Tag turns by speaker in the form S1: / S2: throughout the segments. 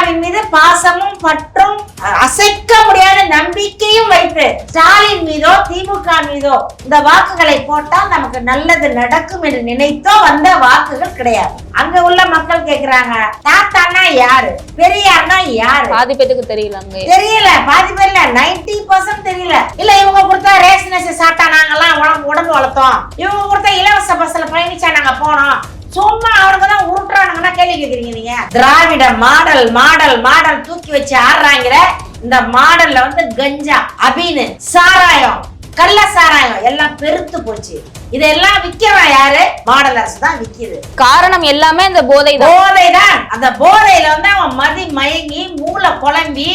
S1: திமுகவின் மீது பாசமும் பற்றும் அசைக்க முடியாத நம்பிக்கையும் வைத்து ஸ்டாலின் மீதோ திமுக மீதோ இந்த வாக்குகளை போட்டால் நமக்கு நல்லது நடக்கும் என்று நினைத்தோ வந்த வாக்குகள் கிடையாது. அங்க உள்ள மக்கள் கேக்குறாங்க, தாத்தானா யாரு, பெரியார்னா யாரு?
S2: பாதி பேருக்கு தெரியல.
S1: பாதி பேர்ல 90% தெரியல. இல்ல இவங்க கொடுத்தா ரேஷன் சாப்பிட்டா நாங்கெல்லாம் உடம்பு வளர்த்தோம், இவங்க கொடுத்தா இலவச பஸ்ல பயணிச்சா நாங்க போனோம், சும்மா அவனுக்கு தான் உருட்டுறானுங்கன்னா கேள்வி கேக்குறீங்க நீங்க. திராவிட மாடல் மாடல் மாடல் தூக்கி வச்சு ஆடுறாங்கிற இந்த மாடல்ல வந்து கஞ்சா, அபீனு, சாராயம், கள்ள சாராயம் எல்லாம் பெருத்து போச்சு. இதெல்லாம் விக்கிறவன் யாரு? மாடல் அரசு தான் விக்குது.
S2: காரணம் எல்லாமே இந்த போதைதான்.
S1: அந்த போதையில வந்து அவன் மதி மயங்கி மூளை குழம்பி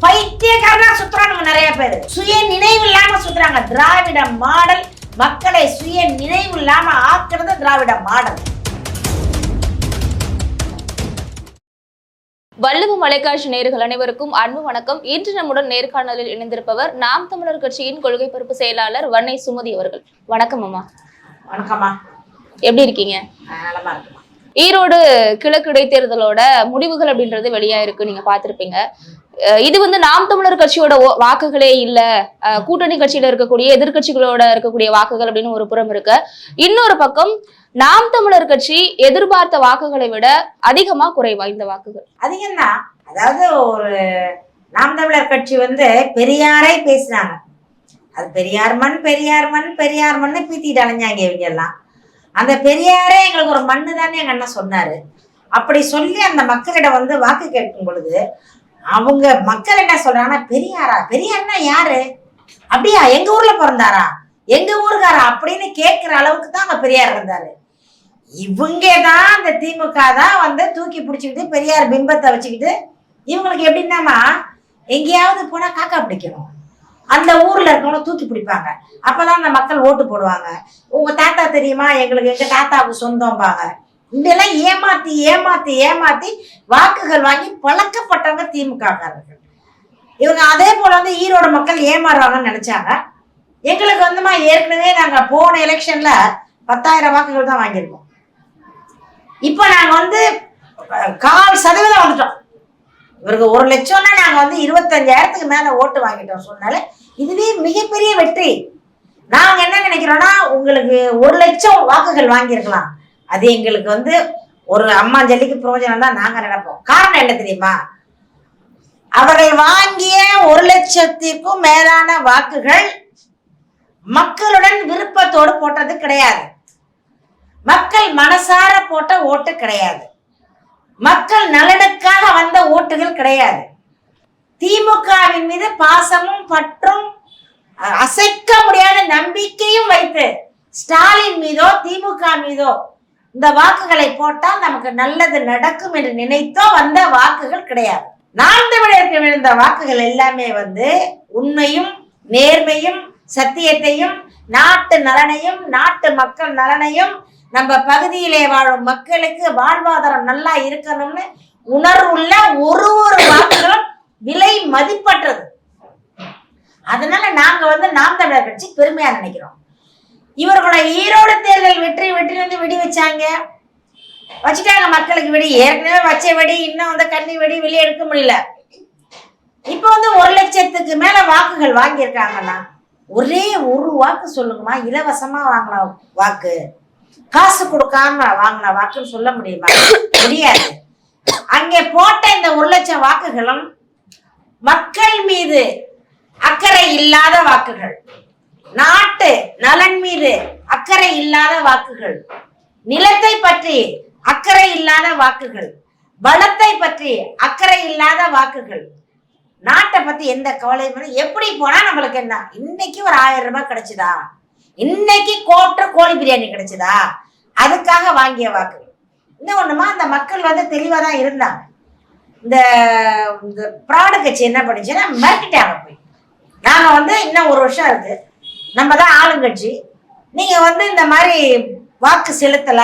S1: பைத்தியக்காரனா சுத்துறானுங்க நிறைய பேரு. சுய நினைவு இல்லாம சுத்துறாங்க. திராவிட மாடல் மக்களை சுய நினைவு இல்லாம ஆக்குறது திராவிட மாடல்.
S2: வள்ளுவ மலைக்காட்சி நேயர்கள் அனைவருக்கும் அன்பு வணக்கம். இன்று நம்முடன் நேர்காணலில் இணைந்திருப்பவர் நாம் தமிழர் கட்சியின் கொள்கை பொறுப்பு செயலாளர் வன்னை சுமதி அவர்கள். வணக்கம் அம்மா.
S1: வணக்கம்மா.
S2: எப்படி இருக்கீங்க?
S1: நலமா இருக்குமா.
S2: ஈரோடு கிழக்கு இடைத்தேர்தலோட முடிவுகள் அப்படின்றது வெளியா இருக்கு, நீங்க பாத்திருப்பீங்க. இது வந்து நாம் தமிழர் கட்சியோட வாக்குகளே இல்ல, கூட்டணி கட்சியில இருக்கக்கூடிய எதிர்கட்சிகளோட இருக்கக்கூடிய வாக்குகள் அப்படின்னு ஒரு புறம் இருக்கு. இன்னொரு பக்கம் நாம் தமிழர் கட்சி எதிர்பார்த்த வாக்குகளை விட அதிகமா குறைவா இந்த வாக்குகள்
S1: அதிகம்தான். அதாவது ஒரு நாம் தமிழர் கட்சி வந்து பெரியாரை பேசினாங்க, அது பெரியார் மண் பெரியார் மண் பெரியார் மண்ணு பீத்திட்டு அலைஞ்சாங்க இவங்க எல்லாம். அந்த பெரியாரே எங்களுக்கு ஒரு மண்ணு தானே எங்க அண்ணன் சொன்னாரு. அப்படி சொல்லி அந்த மக்களிடம் வந்து வாக்கு கேட்கும் பொழுது அவங்க மக்கள் என்ன சொல்றாங்கன்னா, பெரியாரா, பெரியார்னா யாரு, அப்படியா, எங்க ஊர்ல பிறந்தாரா, எங்க ஊருக்காரா அப்படின்னு கேட்கிற அளவுக்கு தான் அங்க பெரியார் இருந்தாரு. இவங்க தான் இந்த திமுக தான் வந்து தூக்கி பிடிச்சிக்கிட்டு பெரியார் பிம்பத்தை வச்சுக்கிட்டு இவங்களுக்கு எப்படின்னாமா, எங்கேயாவது போனா காக்கா பிடிக்கணும், அந்த ஊர்ல இருக்கவங்க தூக்கி பிடிப்பாங்க, அப்பதான் அந்த மக்கள் ஓட்டு போடுவாங்க. உங்க தாத்தா தெரியுமா, எங்களுக்கு எங்க தாத்தாவுக்கு சொந்தம்பாங்க. இதெல்லாம் ஏமாத்தி ஏமாத்தி ஏமாத்தி வாக்குகள் வாங்கி பழக்கப்பட்டவங்க திமுக காரர்கள். இவங்க அதே போல வந்து ஈரோடு மக்கள் ஏமாறுவாங்கன்னு நினைச்சாங்க. எங்களுக்கு வந்துமா ஏற்கனவே நாங்க போன எலெக்ஷன்ல 10,000 வாக்குகள் தான் வாங்கியிருக்கோம். இப்ப நாங்க வந்து 4% வந்துட்டோம். இவருக்கு 1 லட்சம்னா நாங்க வந்து 25,000க்கு மேல ஓட்டு வாங்கிட்டோம். சொன்னால இதுவே மிகப்பெரிய வெற்றி. நாங்க என்ன நினைக்கிறோம்னா, உங்களுக்கு 1 லட்சம் வாக்குகள் வாங்கியிருக்கலாம், அது எங்களுக்கு வந்து ஒரு அம்மாஞ்சல்லிக்கு பிரயோஜனம் தான் நாங்க நினைப்போம். காரணம் என்ன தெரியுமா, அவர்கள் வாங்கிய 1 லட்சத்திற்கும் மேலான வாக்குகள் மக்களுடன் விருப்பத்தோடு போட்டது கிடையாது, மக்கள் மனசார போட்ட ஓட்டு கிடையாது, மக்கள் நலனுக்காக வந்த ஓட்டுகள் கிடையாது. திமுகவின் மீது பாசமும் பற்றும் அசைக்க முடியாத நம்பிக்கையும் வைத்து ஸ்டாலின் மீதோ திமுக மீதோ இந்த வாக்குகளை போட்டால் நமக்கு நல்லது நடக்கும் என்று நினைத்தோ வந்த வாக்குகள் கிடையாது. நாம் தமிழருக்கு விழுந்த வாக்குகள் எல்லாமே வந்து உண்மையும் நேர்மையும் சத்தியத்தையும் நாட்டு நலனையும் நாட்டு மக்கள் நலனையும் நம்ம பகுதியிலே வாழும் மக்களுக்கு வாழ்வாதாரம் நல்லா இருக்கணும்னு உணர்வுள்ள ஒரு வாக்குகளும் விலை மதிப்பற்றது. அதனால நாங்க வந்து நாம் தமிழர் கட்சி பெருமையா நினைக்கிறோம். இவர்களோட ஈரோடு தேர்தல் வெற்றி வந்து வெடி வச்சுட்டாங்க மக்களுக்கு. வெடி ஏற்கனவே வச்ச வெடி இன்னும் வந்து கண்ணி வெடி வெளியே எடுக்க முடியல. இப்ப வந்து 1 லட்சத்துக்கு மேல வாக்குகள் வாங்கியிருக்காங்கன்னா, ஒரே ஒரு வாக்கு சொல்லுங்கம்மா, இலவசமா வாங்கின வாக்கு, காசு கொடுக்காம வாங்கின வாக்குன்னு சொல்ல முடியுமா? முடியாது. அங்கே போட்ட இந்த 1 லட்சம் வாக்குகளும் மக்கள் மீது அக்கறை இல்லாத வாக்குகள், நாட்டு நலன் மீது அக்கறை இல்லாத வாக்குகள், நிலத்தை பற்றி அக்கறை இல்லாத வாக்குகள், வளத்தை பற்றி அக்கறை இல்லாத வாக்குகள், நாட்டை பத்தி எந்த கவலையும் எப்படி போனா நம்மளுக்கு என்ன, இன்னைக்கு ஒரு 1000 ரூபாய் கிடைச்சுதா, இன்னைக்கு கோழி பிரியாணி கிடைச்சுதா, அதுக்காக வாங்கிய வாக்குகள். இன்னும் ஒண்ணுமா, அந்த மக்கள் வந்து தெளிவா தான் இருந்தாங்க. இந்த பிராடு கட்சி என்ன பண்ணுச்சுன்னா மிரட்டிட்டாங்க. போய் நாங்க வந்து இன்னும் 1 வருஷம் இருக்கு, நம்ம தான் ஆளுங்கட்சி, நீங்க வந்து இந்த மாதிரி வாக்கு செலுத்தல,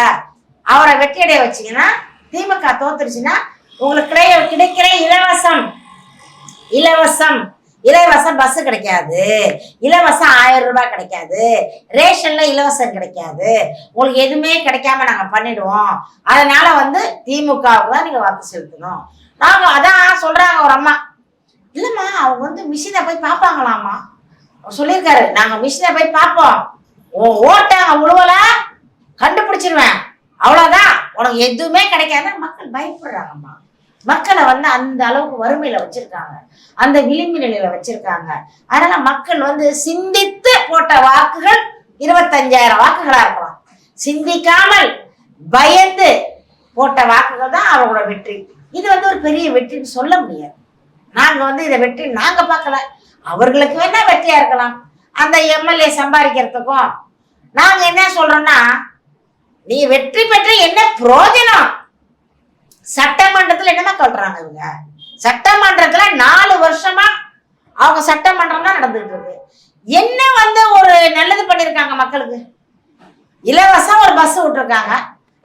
S1: அவரை வெற்றியடைய வச்சீங்கன்னா, திமுக தோத்துருச்சுன்னா உங்களுக்கு கிடைக்கிற இலவசம் பஸ் கிடைக்காது, இலவசம் 1000 ரூபாய் கிடைக்காது, ரேஷன்ல இலவசம் கிடைக்காது, உங்களுக்கு எதுவுமே கிடைக்காம நாங்க பண்ணிடுவோம். அதனால வந்து திமுகவுக்கு தான் நீங்க வாக்கு செலுத்தணும். நாங்க அதான் சொல்றாங்க ஒரு அம்மா, இல்லம்மா அவங்க வந்து மிஷினை போய் பார்ப்பாங்களாமா. சொல்லியிருக்காரு, நாங்க மிஷினை போய் பார்ப்போம், ஓட்ட உழுவல கண்டுபிடிச்சிருவேன், அவ்வளவுதான், உனக்கு எதுவுமே கிடைக்காது. மக்கள் பயப்படுறாங்கம்மா. மக்களை வந்து அந்த அளவுக்கு வறுமையில வச்சிருக்காங்க, அந்த விளிம்பு நிலையில வச்சிருக்காங்க. அதனால மக்கள் வந்து சிந்தித்து போட்ட வாக்குகள் 25,000 வாக்குகளா இருக்கலாம். சிந்திக்காமல் பயந்து போட்ட வாக்குகள் தான் அவங்களோட வெற்றி. இது வந்து ஒரு பெரிய வெற்றின்னு சொல்ல முடியாது. நாங்க வந்து இதை வெற்றி நாங்க பார்க்கல, அவர்களுக்கு வேணா வெற்றியா இருக்கலாம். அந்த எம்எல்ஏ சம்பாதிக்கிறதுக்கும் நாங்க என்ன சொல்றோம்னா, நீ வெற்றி பெற்று என்ன பிரயோஜனம்? சட்டமன்றத்துல என்னமா சொல்றாங்க இவங்க? சட்டமன்றத்துல 4 வருஷமா அவங்க சட்டமன்றம் தான் நடந்துட்டு இருக்கு. என்ன வந்து ஒரு நல்லது பண்ணிருக்காங்க மக்களுக்கு? இலவசம் ஒரு பஸ் விட்டுருக்காங்க,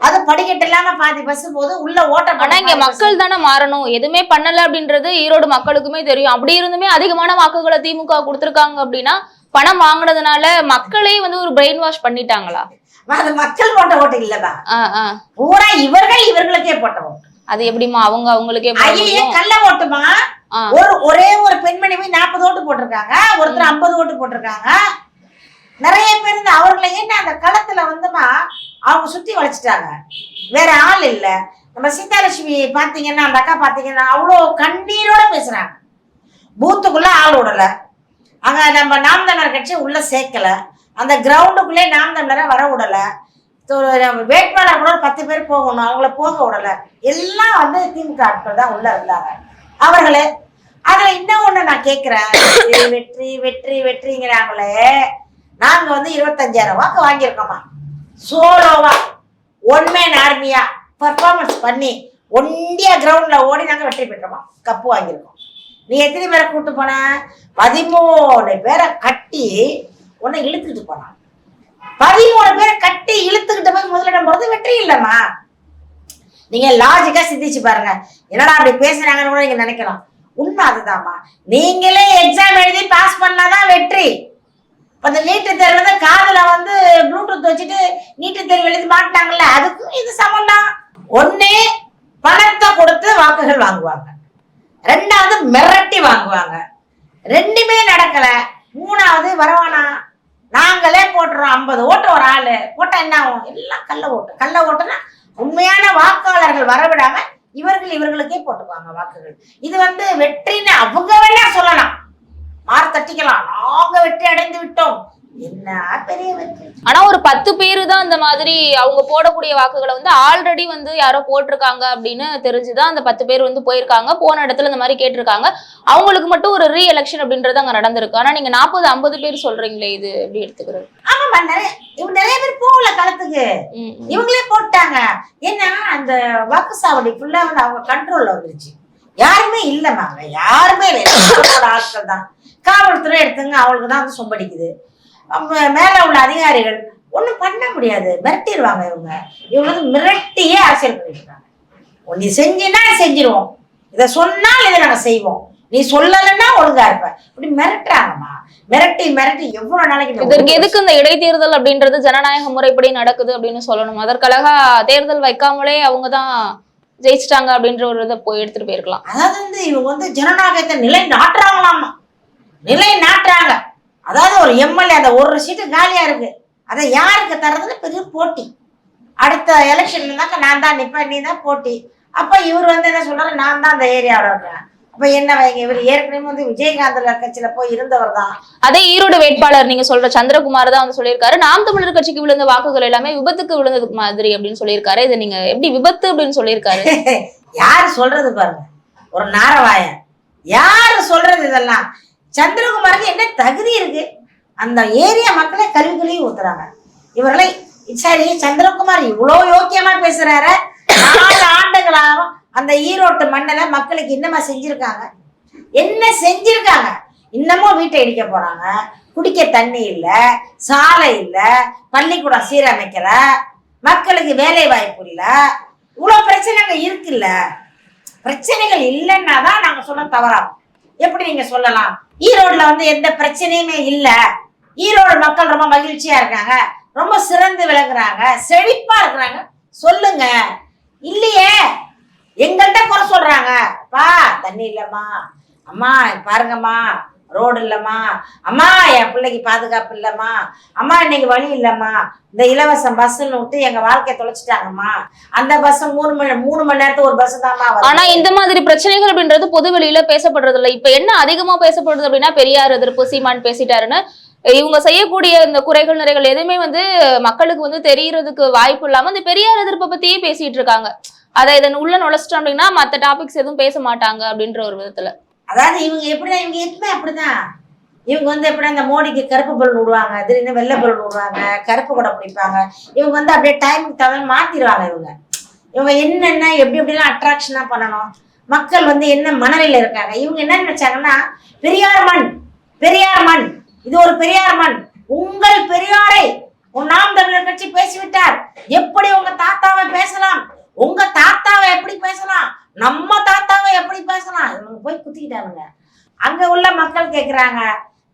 S1: அது படிக்கட்டு இல்லாம பாதி பஸ் போது உள்ள ஓட்ட.
S2: ஆனா இங்க மக்கள் தானே மாறணும், எதுவுமே பண்ணல அப்படின்றது ஈரோடு மக்களுக்குமே தெரியும். அப்படி இருந்துமே அதிகமான வாக்குகளை திமுக கொடுத்திருக்காங்க அப்படின்னா பணம் வாங்கினதுனால மக்களே வந்து ஒரு பிரெயின் வாஷ் பண்ணிட்டாங்களா?
S1: அது மக்கள் போட்ட ஓட்டு இல்லதா, பூரா இவர்களுக்கே போட்ட ஓட்டு.
S2: அது எப்படிமா அவங்க அவங்களுக்கே
S1: கள்ள ஓட்டுமா? ஒரே ஒரு பெண்மணி போய் 40 ஓட்டு போட்டிருக்காங்க, ஒருத்தர் 50 ஓட்டு போட்டிருக்காங்க. நிறைய பேர் இருந்து அவர்களை ஏன்னா அந்த களத்துல வந்துமா அவங்க சுத்தி வளைச்சிட்டாங்க, வேற ஆள் இல்ல. நம்ம சீதாலட்சுமி பாத்தீங்கன்னா, அந்த அக்கா பாத்தீங்கன்னா அவ்வளோ கண்ணீரோட பேசுறாங்க. பூத்துக்குள்ள ஆள் விடல, அங்க நம்ம நாம் தமிழர் கட்சி உள்ள சேர்க்கல, அந்த கிரவுண்டுக்குள்ளே நாம் தமிழரை வர விடல, வேட்பாளர் கூட 10 பேர் போகணும், அவங்கள போக விடல. எல்லாம் வந்து திமுக ஆட்கள் தான் உள்ள இருந்தாங்க அவர்களே. அதுல இன்னும் ஒண்ணு நான் கேட்கிறேன், வெற்றி வெற்றி வெற்றிங்கிறாங்களே, நாங்க வந்து 25,000 வாக்கு வாங்கியிருக்கோமா, சோலோவா ஒன் மேன் ஆர்மியா பர்ஃபார்மன்ஸ் பண்ணி ஒண்டியா கிரவுண்ட்ல ஓடி நாங்க வெற்றி பெற்றோமா, கப்பு வாங்கியிருக்கோம். நீ எத்தனை பேரை கூட்டு போன? 13 பேரை கட்டி உன்னை இழுத்துக்கிட்டு போனான். 13 பேரை கட்டி இழுத்துக்கிட்டு போய் முதலிடம் போறது வெற்றி இல்லம்மா. நீங்க லாஜிக்கா சிந்திச்சு பாருங்க, என்னடா அப்படி பேசுறாங்கன்னு கூட நீங்க நினைக்கலாம். உண்மை அதுதான்மா. நீங்களே எக்ஸாம் எழுதி பாஸ் பண்ணாதான் வெற்றி. அந்த நீட்டு தேர்வு காதுல வந்து ப்ளூடூத் வச்சுட்டு நீட்டு தேர்வு எழுதி மாட்டாங்கல்ல, அதுக்கும் இது சமம் தான். ஒண்ணு பணத்தை கொடுத்து வாக்குகள் வாங்குவாங்க, 2வது மிரட்டி வாங்குவாங்க, 2மே நடக்கல. 3வது வரவானா நாங்களே போட்டுறோம் 50 ஓட்டு ஒரு ஆளு போட்டா என்ன ஆகும்? எல்லாம் கள்ள ஓட்டு. கள்ள ஓட்டுனா உண்மையான வாக்காளர்கள் வரவிடாம இவர்களுக்கே போட்டுக்குவாங்க வாக்குகள். இது வந்து வெற்றின்னு அவங்க வேணா சொல்லலாம், மாறு தட்டிக்கலாம், நாங்க வெற்றி அடைந்து விட்டோம், என்ன பெரிய வெற்றி.
S2: ஆனா ஒரு 10 பேரு தான் அந்த மாதிரி அவங்க போடக்கூடிய வாக்குகளை வந்து ஆல்ரெடி வந்து யாரோ போட்டிருக்காங்க அப்படின்னு தெரிஞ்சுதான் அந்த 10 பேர் வந்து போயிருக்காங்க, போன இடத்துல இந்த மாதிரி கேட்டிருக்காங்க. அவங்களுக்கு மட்டும் ஒரு ரீ எலெக்ஷன் அப்படின்றது அங்க நடந்திருக்கு. ஆனா நீங்க 40-50 பேர் சொல்றீங்களே, இது எப்படி எடுத்துக்கிறது?
S1: ஆமாமா, நிறைய பேர் போகல களத்துக்கு, இவங்களே போட்டாங்க. ஏன்னா அந்த வாக்குச்சாவடி ஃபுல்லா வந்து அவங்க கண்ட்ரோல்ல வந்துருச்சு, யாருமே இல்லமாங்க, யாருமே இல்லை, ஆட்கள் தான். காவல்துறை எடுத்துங்க, அவங்களுக்கு தான் வந்து சொம்படிக்குது. மேல உள்ள அதிகாரிகள் ஒண்ணும் பண்ண முடியாது, மிரட்டிடுவாங்க. இவங்க வந்து மிரட்டியே அரசியல் பண்ணிருக்காங்க. நீ செஞ்சினா செஞ்சிருவோம், இதை சொன்னால் இதை நாங்க செய்வோம், நீ சொல்லலைன்னா ஒழுங்கா இருப்ப, இப்படி மிரட்டுறாங்கம்மா. மிரட்டி மிரட்டி எவ்வளவு நாளைக்கு.
S2: இதற்கு எதுக்கு இந்த இடைத்தேர்தல் அப்படின்றது ஜனநாயக முறைப்படி நடக்குது அப்படின்னு சொல்லணும். அதற்காக தேர்தல் வைக்காமலே அவங்கதான் ஜெயிச்சிட்டாங்க அப்படின்ற ஒரு இதை போய் எடுத்துட்டு போயிருக்கலாம்.
S1: அதாவது வந்து இவங்க வந்து ஜனநாயகத்தை நிலை நாட்டுறாங்களாமா, நிலை நாட்டுறாங்க. அதாவது ஒரு எம்எல்ஏ அந்த ஒரு சீட்டு காலியா இருக்கு, அதை யாருக்கு தர்றதுன்னு பெரிய போட்டி. அடுத்த எலெக்ஷன்ல நான் தான் நிப்பேன், நீ தான் போட்டி. அப்ப இவர் வந்து என்ன சொல்றாரு, நான் தான் அந்த ஏரியாவில் இருக்கேன். அப்ப என்ன வைங்க, இவர் ஏற்கனவே வந்து விஜயகாந்த் கட்சியில போய் இருந்தவர் தான்.
S2: அதே ஈரோடு வேட்பாளர் நீங்க சொல்ற சந்திரகுமார் தான் வந்து சொல்லியிருக்காரு, நாம் தமிழர் கட்சிக்கு விழுந்த வாக்குகள் எல்லாமே விபத்துக்கு விழுந்தது மாதிரி அப்படின்னு சொல்லியிருக்காரு. இதை நீங்க எப்படி விபத்து அப்படின்னு சொல்லியிருக்காரு?
S1: யாரு சொல்றது பாருங்க, ஒரு நாரவாயன் யாரு சொல்றது இதெல்லாம்? சந்திரகுமாருக்கு என்ன தகுதி இருக்கு? அந்த ஏரியா மக்களே கல்விகளையும் ஊத்துறாங்க இவர்களை. சரி, சந்திரகுமார் இவ்வளவு யோக்கியமா பேசுறாரு, 4 ஆண்டுகளாக அந்த ஈரோட்டு மண்ணில மக்களுக்கு என்னமா செஞ்சிருக்காங்க? என்ன செஞ்சிருக்காங்க? இன்னமும் வீட்டை இடிக்க போறாங்க, குடிக்க தண்ணி இல்ல, சாலை இல்ல, பள்ளிக்கூடம் சீரமைக்கல, மக்களுக்கு வேலை வாய்ப்பு இல்ல, இவ்வளவு பிரச்சனைகள் இருக்குல்ல. பிரச்சனைகள் இல்லைன்னா தான் நாங்க சொல்ல தவறாகும். எப்படி நீங்க சொல்லலாம்? ஈரோடுல வந்து எந்த பிரச்சனையுமே இல்ல, ஈரோடு மக்கள் ரொம்ப மகிழ்ச்சியா இருக்காங்க, ரொம்ப சிறந்து விளங்குறாங்க, செழிப்பா இருக்கிறாங்க, சொல்லுங்க. இல்லையே, எங்கள்கிட்ட குறை சொல்றாங்க. பா தண்ணி இல்லம்மா, அம்மா பாருங்கம்மா ரோடு இல்லம்மா, அம்மா என் பிள்ளைக்கு பாதுகாப்பு இல்லம்மா, அம்மா இன்னைக்கு வழி இல்லம்மா, இந்த இலவசம் பஸ்ன்னு விட்டு எங்க வாழ்க்கையை தொலைச்சிட்டாங்கம்மா, அந்த பஸ் 3 மணி நேரத்துக்கு ஒரு பஸ் தான்மா.
S2: ஆனா இந்த மாதிரி பிரச்சனைகள் அப்படின்றது பொது வெளியில பேசப்படுறது இல்லை. இப்ப என்ன அதிகமா பேசப்படுறது அப்படின்னா பெரியார் எதிர்ப்பு, சீமான் பேசிட்டாருன்னு இவங்க செய்யக்கூடிய இந்த குறைகள் நிறைகள் எதுவுமே மக்களுக்கு தெரியறதுக்கு வாய்ப்பு இல்லாம இந்த பெரியார் எதிர்ப்பை பத்தியே பேசிட்டு இருக்காங்க. அதை இதன் உள்ள நுழைச்சிட்டோம் அப்படின்னா மத்த டாபிக்ஸ் எதுவும் பேச மாட்டாங்க அப்படின்ற ஒரு விதத்துல.
S1: அதாவது இவங்க எப்படிதான், இவங்க எப்பவுமே அப்படிதான். இவங்க எப்படி அந்த மோடிக்கு கருப்பு பலூன் விடுவாங்க, திடீர்னு வெள்ளை பலூன் விடுவாங்க, கருப்பு கூட பிடிப்பாங்க. இவங்க அப்படியே டைமுக்கு தவிர மாத்திடுவாங்க. இவங்க என்னென்ன எப்படி எப்படிலாம் அட்ராக்ஷனா பண்ணணும், மக்கள் என்ன மனநிலையில இருக்காங்க. இவங்க என்ன நினைச்சாங்கன்னா பெரியார் மண், பெரியார் மண், இது ஒரு பெரியார் மண், உங்கள் பெரியாரை நாம் தமிழர் கட்சி பேசிவிட்டார், எப்படி உங்க தாத்தாவை பேசலாம், உங்க தாத்தாவை எப்படி பேசலாம், நம்ம தாத்தாவை எப்படி பேசலாம். இவங்க போய் குத்திக்கிட்டானுங்க. அங்க உள்ள மக்கள் கேக்குறாங்க,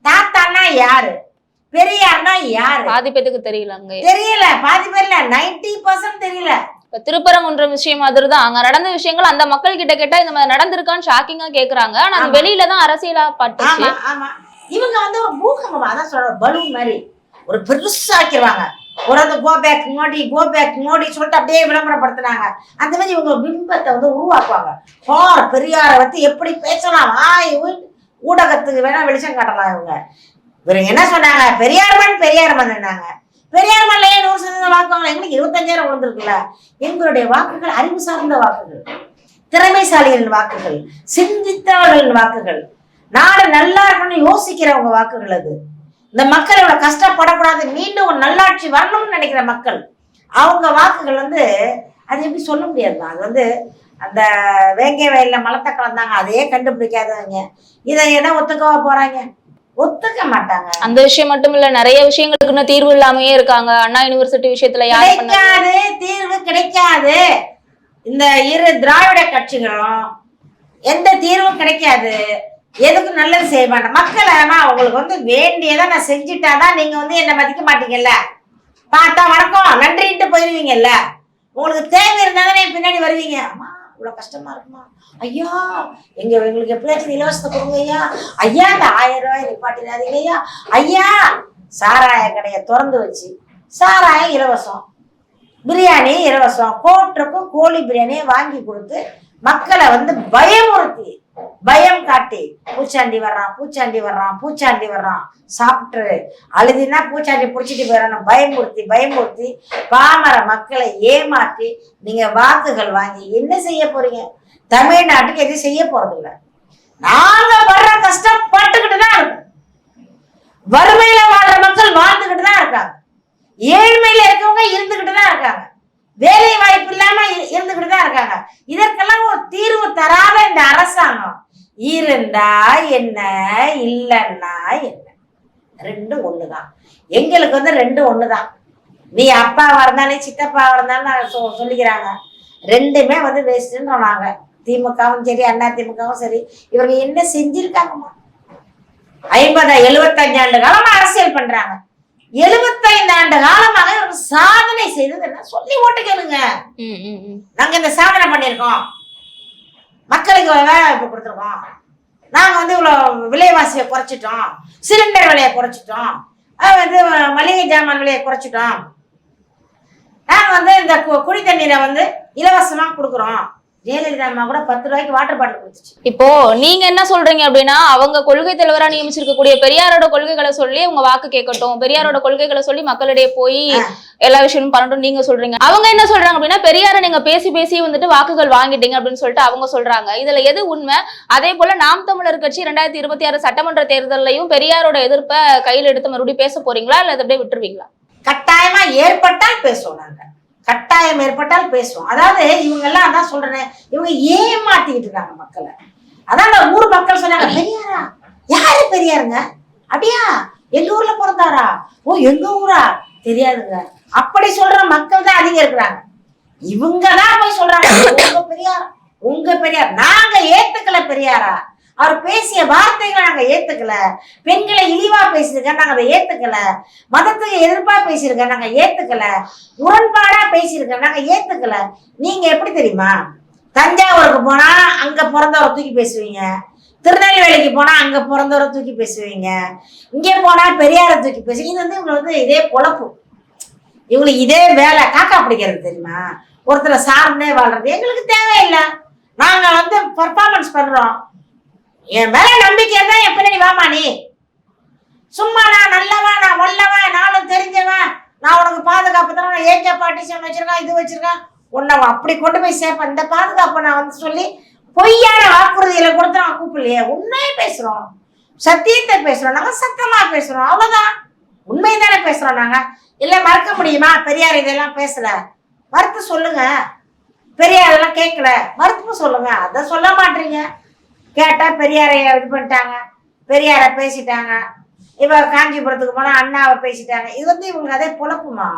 S1: தாத்தான்னா யாரு, பெரியார்னா யாரு?
S2: பாதி பேருக்கு தெரியல. அங்க
S1: தெரியல, பாதி பேர்ல 90% தெரியல.
S2: இப்ப திருப்பரங்குன்ற விஷயம் மாதிரிதான் அங்க நடந்த விஷயங்கள் அந்த மக்கள் கிட்ட கேட்டா இந்த மாதிரி நடந்திருக்கான்னு ஷாக்கிங்கா கேக்குறாங்க. ஆனா அது வெளியில தான் அரசியலா பட்டுச்சு.
S1: ஆமா, இவங்க ஒரு பூகம்பம், அதான் சொல்ற பலூன் மாதிரி ஒரு பெருசாக்கிடுவாங்க. ஒரு அந்த கோபேக் மோடி சொல்லிட்டு அப்படியே விளம்பரப்படுத்தினாங்க. அந்த மாதிரி இவங்க பிம்பத்தை உருவாக்குவாங்க. பெரியாரை எப்படி பேசலாம், ஊடகத்துக்கு வேணா வெளிச்சம் காட்டலாம். இவங்க என்ன சொன்னாங்க, பெரியார் மண்னாங்க. பெரியார் மண்ல 100% வாக்குவாங்க. எங்களுக்கு 25,000 விழுந்திருக்குல்ல. எங்களுடைய வாக்குகள் அறிவு சார்ந்த வாக்குகள், திறமைசாலிகளின் வாக்குகள், சிந்தித்தவர்களின் வாக்குகள், நாடு நல்லா இருக்கணும்னு யோசிக்கிறவங்க வாக்குகள். அது இந்த மக்கள் இவ்வளவு கஷ்டப்படக்கூடாது, மீண்டும் ஒரு நல்லாட்சி வரணும்னு நினைக்கிற மக்கள், அவங்க வாக்குகள் அது எப்படி சொல்ல முடியாது. அது அந்த வேங்கை வயல்ல மலத்தை கலந்தாங்க, அதையே கண்டுபிடிக்காதவங்க இதை என்ன ஒத்துக்கவா போறாங்க? ஒத்துக்க மாட்டாங்க.
S2: அந்த விஷயம் மட்டும் இல்ல, நிறைய விஷயங்களுக்கு இன்னும் தீர்வு இல்லாமயே இருக்காங்க. அண்ணா யூனிவர்சிட்டி விஷயத்துல
S1: கிடைக்காது, தீர்வு கிடைக்காது. இந்த இரு திராவிட கட்சிகளும் எந்த தீர்வும் கிடைக்காது, எதுக்கும் நல்லது செய்ய மாட்டேன். மக்களை உங்களுக்கு வேண்டியதை நான் செஞ்சுட்டாதான் நீங்க என்ன மதிக்க மாட்டீங்கல்ல, பார்த்தா வணக்கம் நன்றின்ட்டு போயிருவீங்கல்ல. உங்களுக்கு தேவை இருந்தா தானே பின்னாடி வருவீங்க. அம்மா இவ்வளவு கஷ்டமா இருக்குமா ஐயா, எங்களுக்கு எப்படியாச்சும் இலவசத்தை கொடுங்க ஐயா, ஐயா இந்த 1000 ரூபாய் நிப்பாட்டிடாதீங்க ஐயா, ஐயா சாராய கடையை திறந்து வச்சு சாராயம் இலவசம், பிரியாணி இலவசம், கோட்டருக்கும் கோழி பிரியாணியை வாங்கி கொடுத்து மக்களை பயமுறுத்தி பயம் காட்டி பூச்சாண்டி வர்றான் சாப்பிட்டு அழுதினா பூச்சாண்டி பிடிச்சிட்டு போயிடணும் பயமுறுத்தி பாமர மக்களை ஏமாற்றி நீங்க வாக்குகள் வாங்கி என்ன செய்ய போறீங்க? தமிழ்நாட்டுக்கு எதுவும் செய்ய போறது இல்லை. நாங்க படுற கஷ்டம் பட்டுக்கிட்டு தான் இருக்கும். வறுமையில வாழ்ற மக்கள் வாழ்ந்துகிட்டு தான் இருக்காங்க, ஏழ்மையில இருக்கவங்க இருந்துகிட்டு தான் இருக்காங்க, வேலை வாய்ப்பு இல்லாம இருந்துகிட்டு தான் இருக்காங்க. இதற்கெல்லாம் ஒரு தீர்வு தராத இந்த அரசாங்கம் இருந்தா என்ன, இல்லைன்னா என்ன, ரெண்டும் ஒண்ணுதான். எங்களுக்கு ரெண்டும் ஒண்ணுதான். நீ அப்பாவா இருந்தாலும் சித்தப்பாவா இருந்தாலும் சொல்லிக்கிறாங்க. ரெண்டுமே வேஸ்ட்ன்றாங்க. திமுகவும் சரி அண்ணா திமுகவும் சரி, இவங்க என்ன செஞ்சிருக்காங்கம்மா? 75 ஆண்டு காலமா அரசியல் பண்றாங்க. 75 ஆண்டு காலமாக ஒரு சாதனை செய்தது என்ன சொல்லி ஓட்டு கேளுங்க. நாங்க இந்த சாதனை பண்ணிருக்கோம், மக்களுக்கு வேலை வாய்ப்பு கொடுத்துருக்கோம், நாங்க இவ்வளவு விலைவாசியை குறைச்சிட்டோம், சிலிண்டர் விலையை குறைச்சிட்டோம், மளிகை ஜாமான் விலையை குறைச்சிட்டோம், நாங்க இந்த குடி தண்ணீரை இலவசமா கொடுக்குறோம். ஜெயலலிதா அம்மா கூட 10 ரூபாய்க்கு வாட்டர் பாட்டில் கொடுத்துச்சு.
S2: இப்போ நீங்க என்ன சொல்றீங்க அப்படின்னா அவங்க கொள்கை தலைவரா நியமிச்சிருக்கக்கூடிய பெரியாரோட கொள்கைகளை சொல்லி உங்க வாக்கு கேட்கட்டும், பெரியாரோட கொள்கைகளை சொல்லி மக்களிடையே போய் எல்லா விஷயமும் பண்ணட்டும் நீங்க சொல்றீங்க. அவங்க என்ன சொல்றாங்க அப்படின்னா பெரியாரை நீங்க பேசி வாக்குகள் வாங்கிட்டீங்க அப்படின்னு சொல்லிட்டு அவங்க சொல்றாங்க. இதுல எது உண்மை? அதே போல நாம் தமிழர் கட்சி 2026 சட்டமன்ற தேர்தலையும் பெரியாரோட எதிர்ப்பை கையில் எடுத்து மறுபடியும் பேச போறீங்களா இல்ல அதை அப்படியே விட்டுருவீங்களா?
S1: கட்டாயமா ஏற்பட்டால் பேசுவோம். நாங்க கட்டாயம் ஏற்பட்டால் பேசுவோம். அதாவது இவங்க எல்லாம் அதான் சொல்றேன், இவங்க ஏமாத்திக்கிட்டு இருக்காங்க மக்களை. அதான் ஊர் மக்கள் சொன்னாங்க, பெரியாரா யாரு பெரியாருங்க, அப்படியா எங்க ஊர்ல பிறந்தாரா, ஓ எங்க ஊரா தெரியாதுங்க, அப்படி சொல்ற மக்கள் தான் அதிகம் இருக்கிறாங்க. இவங்கதான் போய் சொல்றாங்க உங்க பெரியார் நாங்க ஏத்துக்கல, பெரியாரா அவர் பேசிய வார்த்தைகளை நாங்க ஏத்துக்கல, பெண்களை இழிவா பேசியிருக்க நாங்க அதை ஏத்துக்கல, மதத்துக்கு எதிர்ப்பா பேசியிருக்க நாங்க ஏத்துக்கல, முரண்பாடா பேசியிருக்க நாங்க ஏத்துக்கல. நீங்க எப்படி தெரியுமா, தஞ்சாவூருக்கு போனா அங்க பிறந்தவரை தூக்கி பேசுவீங்க, திருநெல்வேலிக்கு போனா அங்க பிறந்தவரை தூக்கி பேசுவீங்க, இங்கே போனா பெரியாரை தூக்கி பேசுவீங்க. இது வந்து இவங்க வந்து இதே பொழப்பு, இவங்களுக்கு இதே வேலை. காக்கா பிடிக்கிறது தெரியுமா, ஒருத்தரை சார்ந்தே வாழ்றது எங்களுக்கு தேவையில்லை. நாங்க வந்து பர்ஃபார்மன்ஸ் பண்றோம், என் மேல நம்பிக்கை இருந்தா என் பின்னாடி வாமா நீ. சும்மா நான் நல்லவன், நான் வல்லவன், நானும் தெரிஞ்சவன், நான் உனக்கு பாதுகாப்பு தரேன், ஏகே பார்ட்டிஷன் வச்சிருக்கேன், இது வச்சிருக்கேன், உன்னை அப்படி கொண்டு போய் சேர்ப்பேன், இந்த பாதுகாப்பை நான் வந்து சொல்லி பொய்யான வாக்குறுதிகளை கொடுத்து நான் கூப்பிடலையே. உண்மையை பேசுறோம், சத்தியத்தை பேசுறோம், நாங்க சத்தமா பேசுறோம், அவ்வளவுதான். உண்மை தானே பேசுறோம் நாங்க. இல்ல மறக்க முடியுமா, பெரியார் இதெல்லாம் பேசல, மறுத்து சொல்லுங்க. பெரியார் இதெல்லாம் கேட்கல, மறுத்து சொல்லுங்க. அதை சொல்ல மாட்டீங்க. கேட்டா பெரியாரை இது பண்ணிட்டாங்க, பெரியாரை பேசிட்டாங்க. இப்ப காஞ்சிபுரத்துக்கு போனா அண்ணாவை பேசிட்டாங்க. இது வந்து இவங்க அதே பொழப்புமா.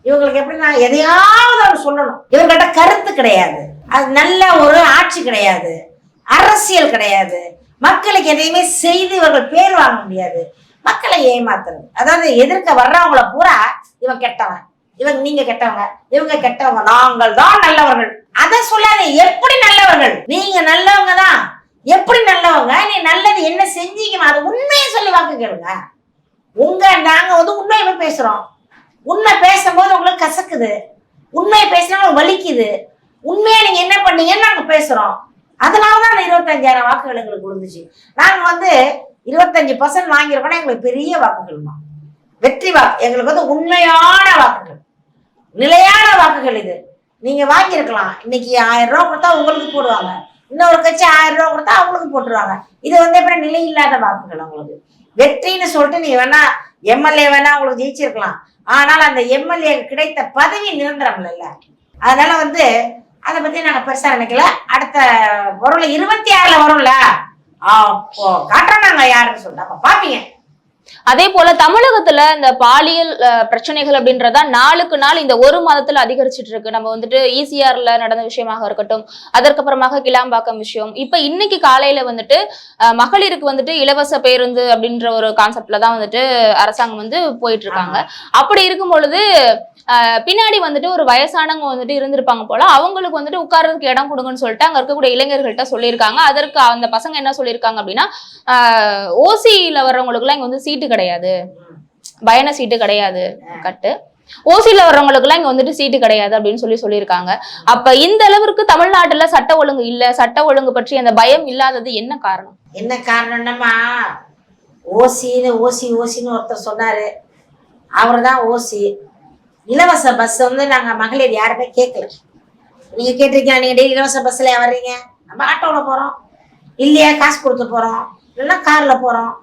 S1: இவங்களுக்கு எப்படின்னா எதையாவது அவர் சொல்லணும். இவங்ககிட்ட கருத்து கிடையாது, அது நல்ல ஒரு ஆட்சி கிடையாது, அரசியல் கிடையாது, மக்களுக்கு எதையுமே செய்து இவர்கள் பேர் வாங்க முடியாது. மக்களை ஏமாத்துறது, அதாவது எதிர்க்க வர்றவங்கள பூரா இவன் கெட்டவன், இவங்க நீங்க கெட்டவங்க, இவங்க கெட்டவங்க, நாங்கள் தான் நல்லவர்கள். அதை சொல்லாத. எப்படி நல்லவர்கள்? நீங்க நல்லவங்க தான். எப்படி நல்லவங்க? நீ நல்லது என்ன செஞ்சீங்க, அது உண்மையை சொல்லி வாக்கு கேளுங்க. நாங்க வந்து உண்மையை பேசுறோம். உண்மை பேசும்போது உங்களுக்கு கசக்குது, உண்மையை பேசினா வலிக்குது. உண்மையா நீங்க என்ன பண்ணீங்கன்னு நாங்க பேசுறோம். அதனாலதான் அந்த 25,000 வாக்குகள் எங்களுக்கு விழுந்துச்சு. நாங்க வந்து 25% வாங்கியிருக்கோம்னா எங்களுக்கு பெரிய வாக்குகள் தான், வெற்றி வாக்கு. எங்களுக்கு வந்து உண்மையான வாக்குகள், நிலையான வாக்குகள். இது நீங்க வாங்கியிருக்கலாம். இன்னைக்கு 1000 ரூபா கொடுத்தா உங்களுக்கு போடுவாங்க, இன்னொரு கட்சி 1000 ரூபா கொடுத்தா அவங்களுக்கு போட்டுருவாங்க. இது வந்து எப்படி நிலை இல்லாத வாக்குகள். உங்களுக்கு வெற்றின்னு சொல்லிட்டு நீங்க வேணா எம்எல்ஏ வேணா உங்களுக்கு ஜெயிச்சிருக்கலாம், ஆனால் அந்த எம்எல்ஏ கிடைத்த பதவி நிரந்தரம் இல்லைல்ல. அதனால வந்து அதை பத்தி நாங்க பெருசா நினைக்கல. அடுத்த வரும்ல 26ல வரும்ல, அப்போ காட்டுறோம் நாங்க யாருன்னு சொல்லிட்டு அப்ப பாப்பீங்க.
S2: அதே போல தமிழகத்துல இந்த பாலியல் பிரச்சனைகள் அப்படின்றதா நாளுக்கு நாள் இந்த ஒரு மாதத்துல அதிகரிச்சுட்டு இருக்கு. நம்ம வந்துட்டு ஈசிஆர்ல நடந்த விஷயமாக இருக்கட்டும், அதற்கப்புறமாக கிளாம்பாக்கம் விஷயம், இப்ப இன்னைக்கு காலையில வந்துட்டு மகளிருக்கு வந்துட்டு இலவச பேருந்து அப்படின்ற ஒரு கான்செப்ட்ல தான் வந்துட்டு அரசாங்கம் வந்து போயிட்டு இருக்காங்க. அப்படி இருக்கும் பொழுது பின்னாடி வந்துட்டு ஒரு வயசானவங்க வந்துட்டு இருந்திருப்பாங்க போல, அவங்களுக்கு வந்துட்டு உட்கார்றதுக்கு இடம் கொடுங்கன்னு சொல்லிட்டு அங்க இருக்கக்கூடிய இளைஞர்கள்ட்ட சொல்லியிருக்காங்க. அதற்கு அந்த பசங்க என்ன சொல்லியிருக்காங்க அப்படின்னா, ஓசியில வர்றவங்களுக்கு எல்லாம் இங்க வந்து சீட்டு கிடையாது, பயண சீட்டு கிடையாது, கட்டு ஓசியில வர்றவங்களுக்கு எல்லாம் இங்க வந்துட்டு சீட்டு கிடையாது அப்படின்னு சொல்லியிருக்காங்க. அப்ப இந்த அளவிற்கு தமிழ்நாட்டுல சட்ட ஒழுங்கு இல்ல, சட்ட ஒழுங்கு பற்றி அந்த பயம் இல்லாதது என்ன காரணம்?
S1: என்ன காரணம்னா, ஓசின்னு ஒருத்தர் சொன்னாரு, அவர் தான் ஓசி. இலவச பஸ் வந்து நாங்க மகளிர் யாருமே கேட்கல. நீங்க கேட்டிருக்கீங்க, நீங்க டெய்லி இலவச பஸ்ல வர்றீங்க, நம்ம ஆட்டோல போறோம், இல்லையா காசு கொடுத்து போறோம், இல்லைன்னா கார்ல போறோம்,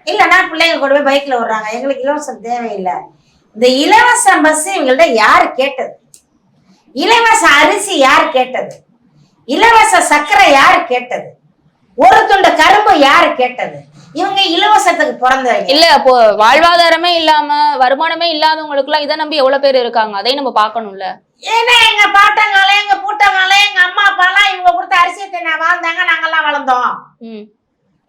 S1: இல்லைன்னா பிள்ளைங்க கூட போய் பைக்ல வர்றாங்க. எங்களுக்கு இலவசம் தேவையில்லை. இந்த இலவச பஸ் இவங்கள்ட்ட யாரு கேட்டது? இலவச அரிசி யாரு கேட்டது? இலவச சர்க்கரை யாரு கேட்டது? ஒரு துண்டு கரும்பு யாரு கேட்டது? இவங்க இலவசத்துக்கு பிறந்தவங்க
S2: இல்ல. அப்போ வாழ்வாதாரமே இல்லாம வருமானமே இல்லாதவங்களுக்கு எல்லாம் இதை நம்பி எவ்வளவு பேர் இருக்காங்க, அதையும் நம்ம பாக்கணும்ல.
S1: ஏன்னா எங்க பாட்டங்கால, எங்க பூட்டங்கால, எங்க அம்மா அப்பா எல்லாம் இவங்க கொடுத்த அரிசியத்தை வாழ்ந்தாங்க, நாங்கெல்லாம் வளர்ந்தோம்.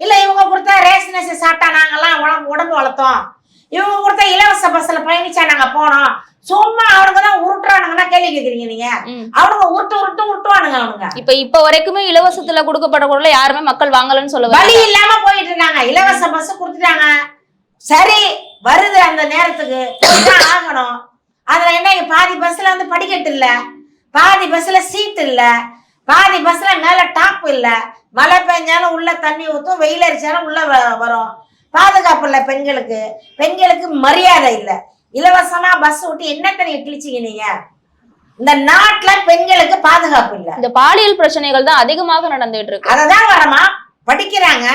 S1: இல்ல இவங்க கொடுத்த ரேஷன் சாப்பிட்டா நாங்கெல்லாம் உடம்பு வளர்த்தோம். இவங்க கொடுத்த இலவச பஸ்ல பயணிச்சா நாங்க போனோம். சும்மா அவனுங்க தான் உருட்டுறானுங்கன்னா கேள்வி கேக்குறீங்க நீங்க? அவனுங்க உருட்டுவானுங்க. அவனுங்க
S2: இப்ப வரைக்குமே இலவசத்துல கொடுக்கப்பட்ட பொருளை யாருமே மக்கள் வாங்கலன்னு சொல்ல
S1: வழி இல்லாம போயிட்டு இருந்தாங்க. இலவச பஸ் கொடுத்துட்டாங்க, சரி வருது அந்த நேரத்துக்கு ஆகணும். அதுல என்ன, பாதி பஸ்ல வந்து படிக்கட்டு இல்ல, பாதி பஸ்ல சீட் இல்ல, பாதி பஸ்ல மேல டாப் இல்ல, மழை பெஞ்சாலும் உள்ள தண்ணி ஊத்தும், வெயில் அடிச்சாலும் உள்ள வரும், பாதுகாப்பு இல்ல பெண்களுக்கு மரியாதை இல்ல. இலவசமா பஸ் விட்டு என்ன தனியை கிழிச்சிங்க நீங்க? இந்த நாட்டுல பெண்களுக்கு பாதுகாப்பு இல்ல.
S2: இந்த பாலியல் பிரச்சனைகள் தான் அதிகமாக நடந்துட்டு இருக்கு.
S1: அததான் வரமா படிக்கிறாங்க.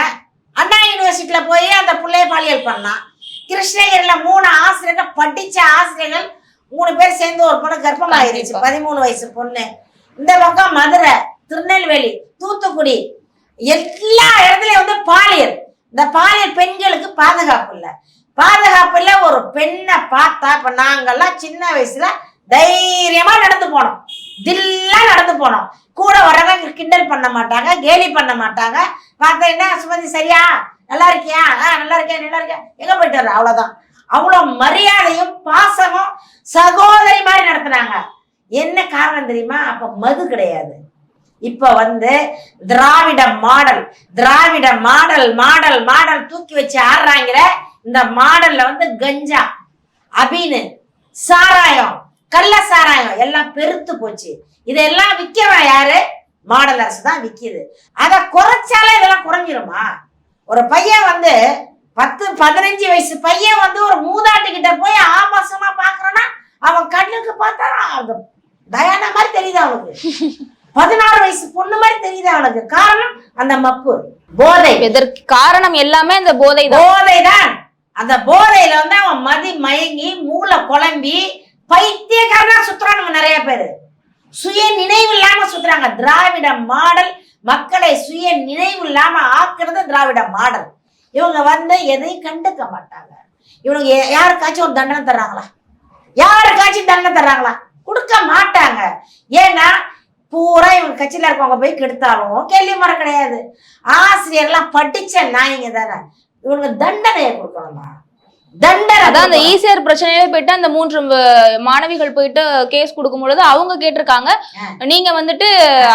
S1: அண்ணா யூனிவர்சிட்டியில போய் அந்த பிள்ளைய பாலியல் பண்ணலாம். கிருஷ்ணகிரியில 3 ஆசிரியர்கள், படிச்ச ஆசிரியர்கள் 3 பேர் சேர்ந்து ஒரு பொண்ணு கர்ப்பமாயிருச்சு, 13 வயசு பொண்ணு. இந்த பக்கம் மதுரை, திருநெல்வேலி, தூத்துக்குடி, எல்லா இடத்துலயும் வந்து பாலியல். இந்த பாலியல் பெண்களுக்கு பாதுகாப்பு இல்ல. ஒரு பெண்ணை பார்த்தா, இப்ப நாங்கெல்லாம் சின்ன வயசுல தைரியமா நடந்து போனோம், தில்லா நடந்து போனோம். கூட வரவங்க கிண்டல் பண்ண மாட்டாங்க, கேலி பண்ண மாட்டாங்க. பார்த்தா என்ன சுமதி சரியா, நல்லா இருக்கியா, நல்லா இருக்கேன், எங்க போயிட்டு வர்ற, அவ்வளவுதான். அவ்வளவு மரியாதையும் பாசமும் சகோதரி மாதிரி நடத்துனாங்க. என்ன காரணம் தெரியுமா? அப்ப மது கிடையாது, இப்ப வந்து திராவிட மாடல் திராவிட மாடல் மாடல் மாடல் தூக்கி வச்சு ஆடுறாங்கிற இந்த மாடல்ல வந்து கஞ்சா, அபீனு, சாராயம், கள்ள சாராயம் எல்லாம் பெருத்து போச்சு. இதெல்லாம் விக்கிறவன் யாரு? மாடல் அரசு தான் விக்குது. அதை குறைச்சாலே இதெல்லாம் குறைஞ்சிருமா? ஒரு பையன் வந்து 10-15 வயசு பையன் வந்து ஒரு மூதாட்டி கிட்ட போய் ஆபாசமா பாக்குறான்னா அவன் கண்ணுக்கு பார்த்தா அது தயானா மாதிரி தெரியுது அவனுக்கு. 16 வயசு பொண்ணு மாதிரி தெரியுது அவனுக்கு. காரணம் அந்த மப்பு, போதை.
S2: இதற்கு காரணம் எல்லாமே அந்த
S1: போதைதான். அந்த போதையில வந்து அவன் மதி மயங்கி மூளை குழம்பி பைத்தியக்காரனா சுத்துறானுங்க நிறைய பேரு. சுய நினைவு இல்லாம சுத்துறாங்க. திராவிட மாடல் மக்களை சுய நினைவு இல்லாம ஆக்குறது திராவிட மாடல். இவங்க வந்து எதையும் கண்டுக்க மாட்டாங்க. இவனுக்கு யாருக்காச்சும் ஒரு தண்டனை தர்றாங்களா? யாருக்காச்சும் தண்டனை தர்றாங்களா? கொடுக்க மாட்டாங்க. ஏன்னா பூரா இவங்க கட்சியில இருக்கவங்க போய் கெடுத்தாலும் கேள்வி மர கிடையாது. ஆசிரியர்லாம் படிச்ச நாய்ங்க தானே. இவங்க தண்டனையை கொடுக்கணுமா? தண்டனை
S2: அதான் அந்த ஈசிஆர் பிரச்சனையில போயிட்டு அந்த 3 மாணவிகள் போயிட்டு கேஸ் கொடுக்கும் பொழுது அவங்க கேட்டிருக்காங்க, நீங்க வந்துட்டு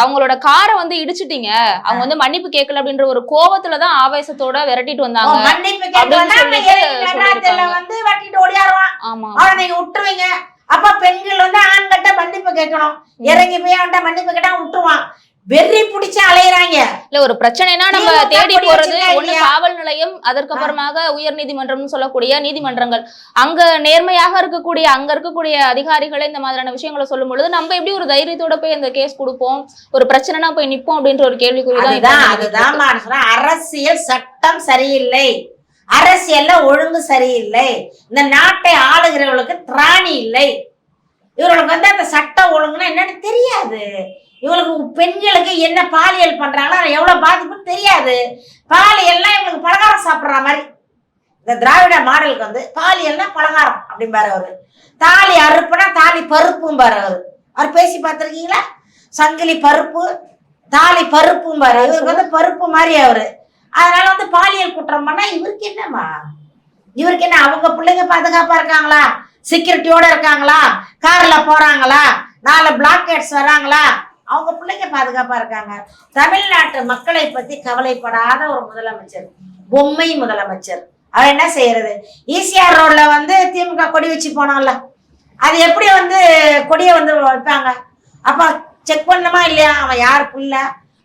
S2: அவங்களோட காரை வந்து இடிச்சிட்டீங்க, அவங்க வந்து மன்னிப்பு கேட்கல அப்படின்ற ஒரு கோபத்துலதான் ஆவேசத்தோட விரட்டிட்டு வந்தாங்க.
S1: மன்னிப்பு கேட்கல வந்து வட்டிட்டு ஓடியாருவான்.
S2: ஆமா,
S1: நீங்க விட்டுருவீங்க. அப்ப பெண்கள் வந்து ஆண்கிட்ட மன்னிப்பு கேட்கணும். இறங்கி போய் அவன்கிட்ட மன்னிப்பு கேட்டா விட்டுருவான். வெறி பிடிச்சு அலையிறாங்க.
S2: இல்ல ஒரு பிரச்சனைனா நம்ம தேடி போறது ஒண்ணு காவல் நிலையம், அதற்கப்புறமாக உயர் நீதிமன்றம்னு சொல்லக்கூடிய நீதிமன்றங்கள். அங்க நேர்மையாக இருக்கக்கூடிய அங்க இருக்கக்கூடிய அதிகாரிகளே இந்த மாதிரியான விஷயங்களை சொல்லும் பொழுது நம்ம எப்படி ஒரு தைரியத்தோட போய் அந்த கேஸ் கொடுப்போம், ஒரு பிரச்சனைனா போய் நிப்போம் அப்படின்ற ஒரு கேள்விக்குறிதான்.
S1: அதுதான் அரசியல் சட்டம் சரியில்லை, அரசியல்ல ஒழுங்கு சரியில்லை, இந்த நாட்டை ஆளுகிறவர்களுக்கு திராணி இல்லை. இவர்களுக்கு வந்து அந்த சட்டம் ஒழுங்குன்னா என்னன்னு தெரியாது. இவங்களுக்கு பெண்களுக்கு என்ன பாலியல் பண்றாங்களோ அது எவ்வளவு பாதிப்புன்னு தெரியாது. பாலியல்லாம் இவங்களுக்கு பலகாரம் சாப்பிடுற மாதிரி. இந்த திராவிட மாடலுக்கு வந்து பாலியல்னா பலகாரம் அப்படிம்பாரு அவரு. தாலி அறுப்புனா தாலி பருப்பும் பாரு அவரு. அவர் பேசி பார்த்திருக்கீங்களா? சங்கிலி பருப்பு, தாலி பருப்பும் பாரு. இவருக்கு வந்து பருப்பு மாதிரி அவரு. அதனால வந்து பாலியல் குற்றம் பண்ணா இவருக்கு என்னமா? இவருக்கு என்ன? அவங்க பிள்ளைங்க பாதுகாப்பா இருக்காங்களா? செக்யூரிட்டியோட இருக்காங்களா? கார்ல போறாங்களா? 4 பிளாக்கெட்ஸ் வராங்களா? அவங்க பிள்ளைங்க பாதுகாப்பா இருக்காங்க. தமிழ்நாட்டு மக்களை பத்தி கவலைப்படாத ஒரு முதலமைச்சர், பொம்மை முதலமைச்சர். அவர் என்ன செய்யறது? ஈசிஆர் ரோட்ல வந்து திமுக கொடி வச்சு போனான்ல, அது எப்படி வந்து கொடியை வந்து வைப்பாங்க? அப்ப செக் பண்ணணுமா இல்லையா? அவன் யார் புள்ள,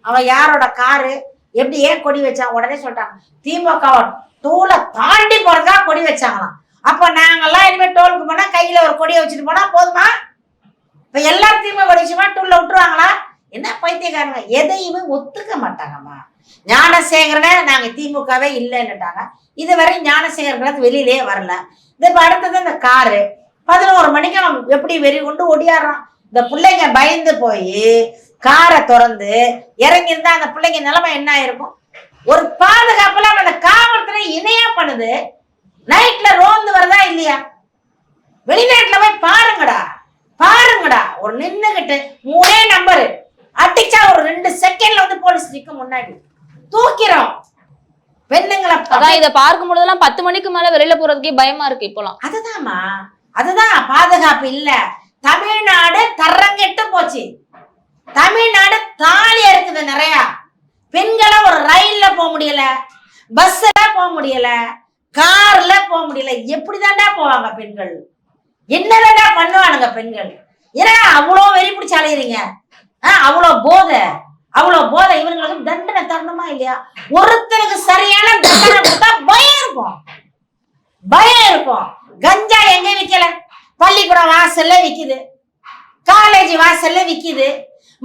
S1: அவன் யாரோட காரு, எப்படி ஏன் கொடி வச்சான்? உடனே சொல்லிட்டாங்க திமுக டோலை தாண்டி போறதா கொடி வச்சாங்களாம். அப்ப நாங்கெல்லாம் இனிமே டோலுக்கு போனா கையில ஒரு கொடியை வச்சுட்டு போனா போதுமா? இப்ப எல்லாரும் திமுக கொடி வச்சுமா டூல்ல விட்டுருவாங்களா? என்ன பைத்தியக்காரங்க, எதையுமே ஒத்துக்க மாட்டாங்கம்மா. ஞானசேகரனை நாங்க திமுகவே இல்லைன்னுட்டாங்க. இதுவரை ஞானசேகரன் வெளியிலேயே வரல. இப்ப அடுத்தது இந்த காரு 11 மணிக்கு அவன் எப்படி வெறி கொண்டு ஒடியாடுறான். இந்த பிள்ளைங்க பயந்து போய் காரை திறந்து இறங்கி இருந்தா அந்த பிள்ளைங்க நிலைமை என்ன ஆயிருக்கும்? ஒரு பாதுகாப்புல அந்த காவல்துறை இணையா பண்ணுது. நைட்ல ரோந்து வருதா இல்லையா? வெளிநாட்டுல போய் பாருங்கடா, பாருங்கடா. ஒரு நின்னுகிட்டு 3 நம்பரு அடிச்சா ஒரு 2 செகண்ட்ல வந்து போலீஸ் நிக்க முன்னாடி தூக்கிறோம் பெண்ணுங்களை.
S2: அதான் இதை பார்க்கும் பொழுதெல்லாம் 10 மணிக்கு மேல வெளியில போறதுக்கே பயமா இருக்கு இப்போலாம்.
S1: அதுதான்மா, அதுதான் பாதுகாப்பு இல்ல. தமிழ்நாடு தரங்கெட்டு போச்சு. தமிழ்நாடு தாலி இருக்குது நிறைய. பெண்களை ஒரு ரயில்ல போக முடியல, பஸ்ல போக முடியல, கார்ல போக முடியல. எப்படிதான்டா போவாங்க பெண்கள்? என்னதான்டா பண்ணுவானுங்க பெண்கள்? ஏன்னா அவ்வளோ வெறி பிடிச்சி அலையிறீங்க. அவ்வளோ போதை, அவ்வளோ போதை. இவங்களுக்கு தண்டனை தரணுமா இல்லையா? ஒருத்தருக்கு சரியான தண்டனை கொடுத்தா பயம் இருக்கும், பயம் இருக்கும். கஞ்சா எங்க விக்கல? பள்ளிக்கூடம் வாசல்ல விக்குது, காலேஜ் வாசல்ல விக்குது,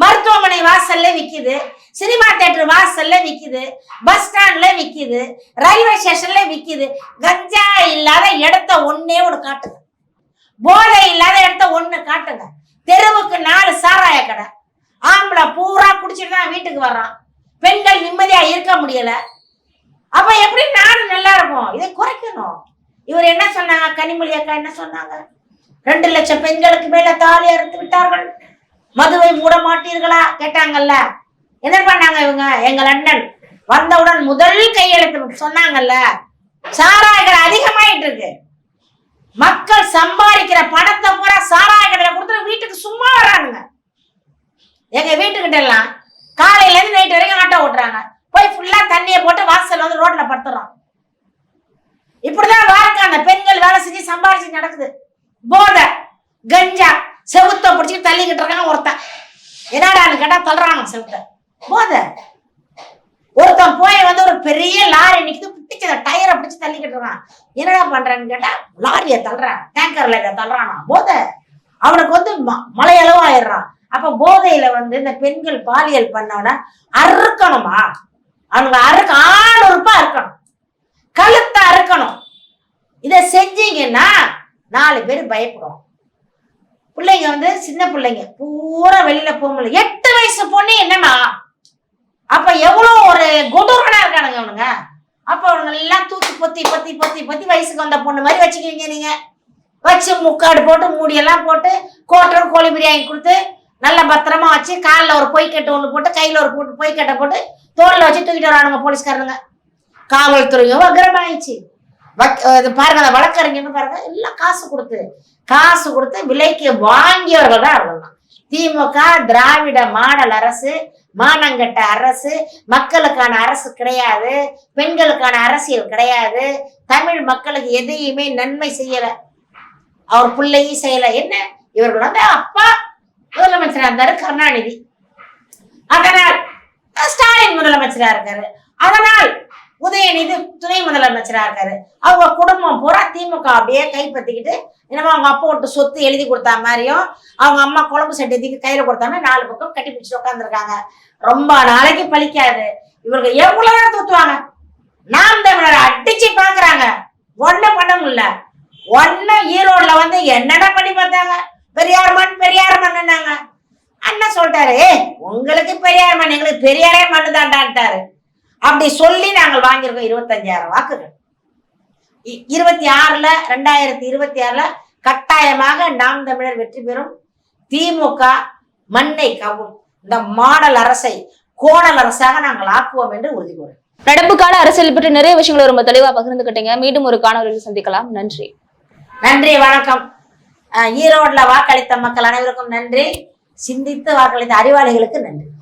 S1: மருத்துவமனை வாசல்ல விக்குது, சினிமா தியேட்டர் வாசல்ல விக்குது, பஸ் ஸ்டாண்ட்ல விக்குது, ரயில்வே ஸ்டேஷன்ல விக்குது. கஞ்சா இல்லாத இடத்த ஒன்னே ஒன்று காட்டுங்க, போதை இல்லாத இடத்த ஒண்ணு காட்டுங்க. தெருவுக்கு 4 சாராய கடை, ஆம்பளை பூரா குடிச்சிட்டு தான் வீட்டுக்கு வர்றான். பெண்கள் நிம்மதியா இருக்க முடியல. அப்ப எப்படி நாடு நல்லா இருக்கும்? இதை குறைக்கணும். இவர் என்ன சொன்னாங்க? கனிமொழி அக்கா என்ன சொன்னாங்க? 2 லட்சம் பெண்களுக்கு மேல தாலி அறுத்து விட்டார்கள், மதுவை மூட மாட்டீர்களா கேட்டாங்கல்ல. என்ன பண்ணாங்க இவங்க? எங்கள் அண்ணன் வந்தவுடன் முதல் கையெழுத்து சொன்னாங்கல்ல, சாராயங்கள் அதிகமாயிட்டு இருக்கு, மக்கள் சம்பாதிக்கிற பணத்தை பூரா சாராய கடையில கொடுத்து வீட்டுக்கு சும்மா வரானுங்க. எங்க வீட்டுக்கிட்ட எல்லாம் காலையில இருந்து நைட் வரைக்கும் ஆட்டோ ஓட்டுறாங்க. போய் ஃபுல்லா தண்ணியை போட்டு வாசல்ல வந்து ரோட்ல படுத்துறோம். இப்படிதான் வாழ்க்கை. அந்த பெண்கள் வேலை செஞ்சு சம்பாரிச்சு நடக்குது. போதை, கஞ்சா, செவுத்த பிடிச்சிட்டு தள்ளிக்கிட்டு இருக்கான் ஒருத்தன். என்னடான்னு கேட்டா தள்ளுறாங்க செவுத்த. போதை. ஒருத்தன் போய் வந்து ஒரு பெரிய லாரி நிக்குது, பிடிச்சத டயரை பிடிச்சு தள்ளிக்கிட்டு இருக்கான். என்னடா பண்றான்னு கேட்டா லாரியை தள்ளுறான், டேங்கர்ல தள்ளுறானா. போதை. அவனுக்கு வந்து மலையளவு ஆயிடுறான். அப்ப போதையில வந்து இந்த பெண்கள் பாலியல் பண்ணோட அறுக்கணுமா? அவங்க ஆணுறுப்பா அறுக்கணும், கழுத்தை அறுக்கணும். இத செஞ்சீங்கன்னா 4 பேர் பயப்படும். பிள்ளைங்க வந்து சின்ன பிள்ளைங்க பூரா வெளியில போக முடியல. 8 வயசு பொண்ணு என்னமா? அப்ப எவ்வளவு ஒரு கொடூரனா இருக்கானுங்க அவனுங்க. அப்ப அவனுங்க எல்லாம் தூக்கி பொத்தி பொத்தி பொத்தி பொத்தி வயசுக்கு வந்த பொண்ணு மாதிரி வச்சுக்குவீங்க நீங்க. வச்சு முக்காடு போட்டு மூடியெல்லாம் போட்டு கோட்டரும் கோழி பிரியாணி கொடுத்து நல்ல பத்திரமா வச்சு காலில் ஒரு பொய்க்கட்டை ஒன்று போட்டு கையில் ஒரு பொய்க்கட்டை போட்டு தோளில் வச்சு தூக்கிட்டு வரானுங்க போலீஸ்காரனுங்க. காவல்துறையும் வக்ரமாயிடுச்சு. பாருங்க, அந்த வழக்கறிஞர்னு பாருங்க, எல்லாம் காசு கொடுத்து விலைக்கு வாங்கியவர்கள் தான் அவர்கள். திமுக திராவிட மாடல் அரசு, மானங்கட்ட அரசு, மக்களுக்கான அரசு கிடையாது, பெண்களுக்கான அரசியல் கிடையாது, தமிழ் மக்களுக்கு எதையுமே நன்மை செய்யல, அவர் பிள்ளையும் செய்யல. என்ன இவர்கள் வந்து அப்பா முதலமைச்சரா இருந்தாரு கருணாநிதி, அதனால் ஸ்டாலின் முதலமைச்சரா இருக்காரு, அதனால் உதயநிதி துணை முதலமைச்சரா இருக்காரு. அவங்க குடும்பம் பூரா திமுக அப்படியே கைப்பற்றிக்கிட்டு என்னமோ அவங்க அப்பா விட்டு சொத்து எழுதி கொடுத்தா மாதிரியும் அவங்க அம்மா குழம்பு சட்டிக்கு கையில கொடுத்தாங்க 4 பக்கம் கட்டி பிடிச்சிட்டு உட்காந்துருக்காங்க. ரொம்ப நாளைக்கு பழிக்காது. இவர்கள் எவ்வளவு நேரம் தூத்துவாங்க. நாம் தமிழரை அடிச்சு பாக்குறாங்க, ஒண்ணும் பண்ண முடியல. ஈரோடுல வந்து என்னடா பண்ணி பார்த்தாங்க, பெரியார் மண்ணுனாங்க. அண்ணன் சொல்லிட்டாரு, உங்களுக்கு பெரியார் மண், எங்களுக்கு பெரியாரே மண்ணுதான்டான்ட்டாரு. அப்படி சொல்லி நாங்கள் வாங்கியிருக்கோம் 25,000 வாக்குகள். 2026 கட்டாயமாக நாம் தமிழர் வெற்றி பெறும். திமுக மண்ணை கவும். இந்த மாடல் அரசை கோணல் அரசாக நாங்கள் ஆக்குவோம் என்று உறுதி கூறுகிறோம்.
S2: நடப்பு கால அரசியல் பற்றி நிறைய விஷயங்களை ரொம்ப தெளிவா பகிர்ந்துக்கிட்டீங்க. மீண்டும் ஒரு காணொலியில் சந்திக்கலாம். நன்றி.
S1: நன்றி, வணக்கம். ஈரோடுல வாக்களித்த மக்கள் அனைவருக்கும் நன்றி. சிந்தித்து வாக்களித்த அறிவாளிகளுக்கு நன்றி.